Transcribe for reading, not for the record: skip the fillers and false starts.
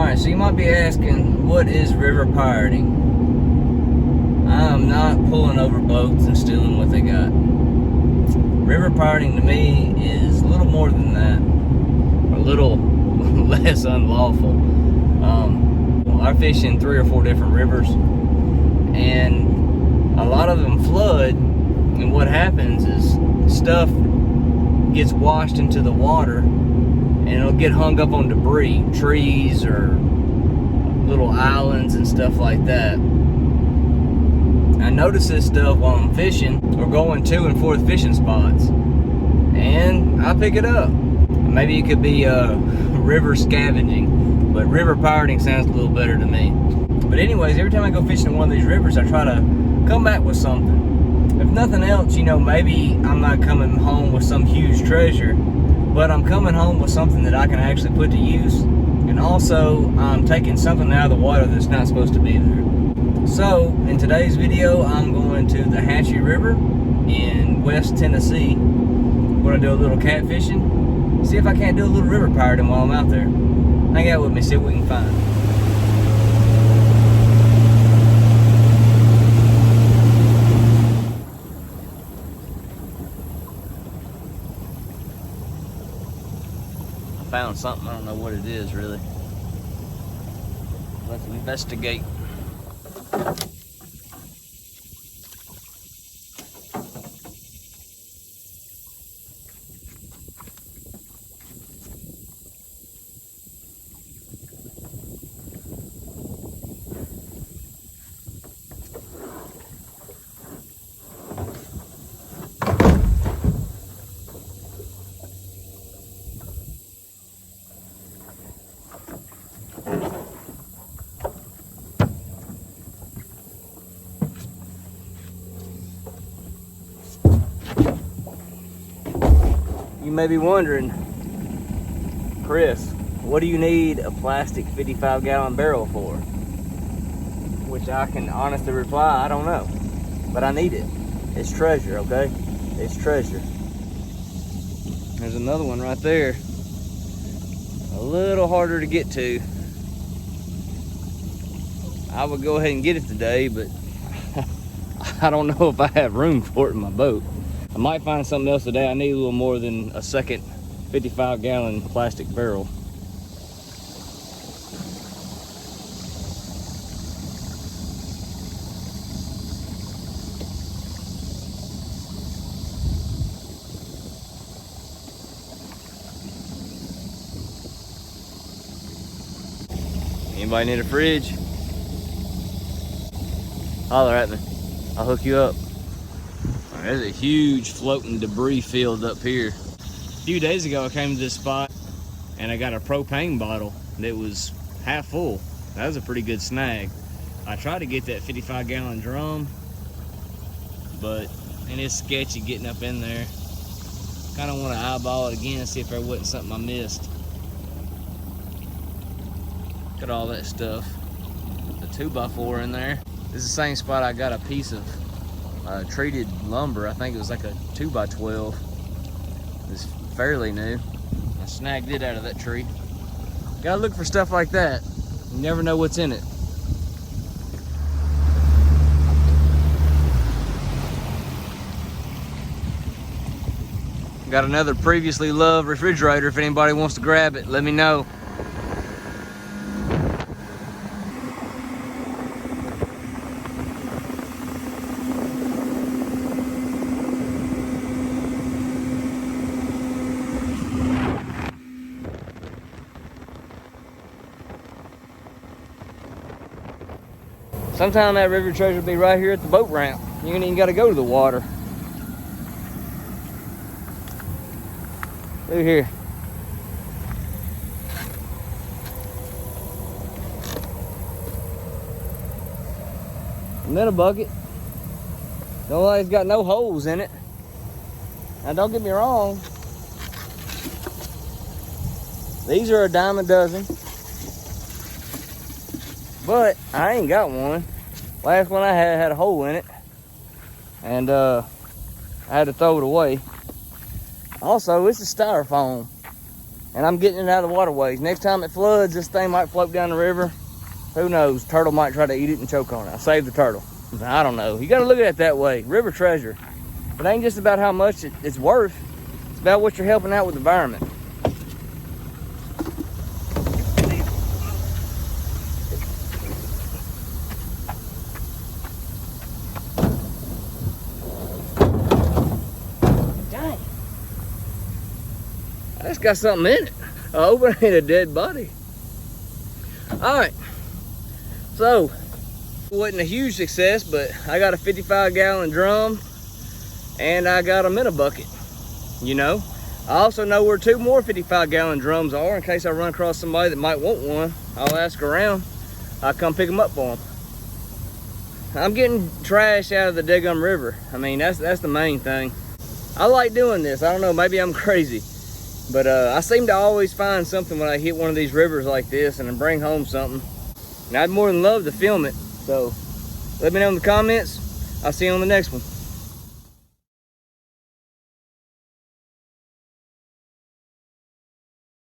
Alright, so you might be asking, what is river pirating? I'm not pulling over boats and stealing what they got. River pirating to me is a little more than that, a little less unlawful. I fish in 3 or 4 different rivers, and a lot of them flood, and what happens is stuff gets washed into the water and it'll get hung up on debris, trees or little islands and stuff like that. I notice this stuff while I'm fishing or going to and forth fishing spots, and I pick it up. Maybe it could be river scavenging, but river pirating sounds a little better to me. But anyways, every time I go fishing in one of these rivers, I try to come back with something. If nothing else, you know, maybe I'm not coming home with some huge treasure, but I'm coming home with something that I can actually put to use. And also, I'm taking something out of the water that's not supposed to be there. So, in today's video, I'm going to the Hatchie River in West Tennessee. I'm going to do a little catfishing, see if I can't do a little river pirating while I'm out there. Hang out with me, see what we can find. I found something, I don't know what it is really. Let's investigate. You may be wondering, Chris, what do you need a plastic 55-gallon barrel for? Which I can honestly reply, I don't know. But I need it. It's treasure, okay? It's treasure. There's another one right there. A little harder to get to. I would go ahead and get it today, but I don't know if I have room for it in my boat. I might find something else today. I need a little more than a second 55-gallon plastic barrel. Anybody need a fridge? Holler at me. I'll hook you up. There's a huge floating debris field up here. A few days ago I came to this spot and I got a propane bottle that was half full. That was a pretty good snag. I tried to get that 55-gallon drum, but it's sketchy getting up in there. Kind of want to eyeball it again, see if there wasn't something I missed. Look at all that stuff. The 2x4 in there. This is the same spot I got a piece of treated lumber. I think it was like a 2x12. It's fairly new. I snagged it out of that tree. Gotta look for stuff like that. You never know what's in it. Got another previously loved refrigerator. If anybody wants to grab it, let me know. Sometime that river treasure will be right here at the boat ramp. You ain't even got to go to the water. Through here. And then a bucket. Don't like it's got no holes in it. Now don't get me wrong. These are a dime a dozen. But I ain't got one. Last one I had a hole in it. And I had to throw it away. Also, it's a styrofoam. and I'm getting it out of the waterways. Next time it floods, this thing might float down the river. Who knows? Turtle might try to eat it and choke on it. I'll save the turtle. I don't know. You got to look at it that way. River treasure. It ain't just about how much it's worth. It's about what you're helping out with the environment. Dang. That's got something in it. I hope it ain't a dead body. All right. So, it wasn't a huge success, but I got a 55-gallon drum and I got a minnow bucket, you know. I also know where 2 more 55-gallon drums are in case I run across somebody that might want one. I'll ask around. I'll come pick them up for them. I'm getting trash out of the Daggum River. I mean, that's the main thing. I like doing this. I don't know, maybe I'm crazy. But I seem to always find something when I hit one of these rivers like this and then bring home something. And I'd more than love to film it. So let me know in the comments. I'll see you on the next one.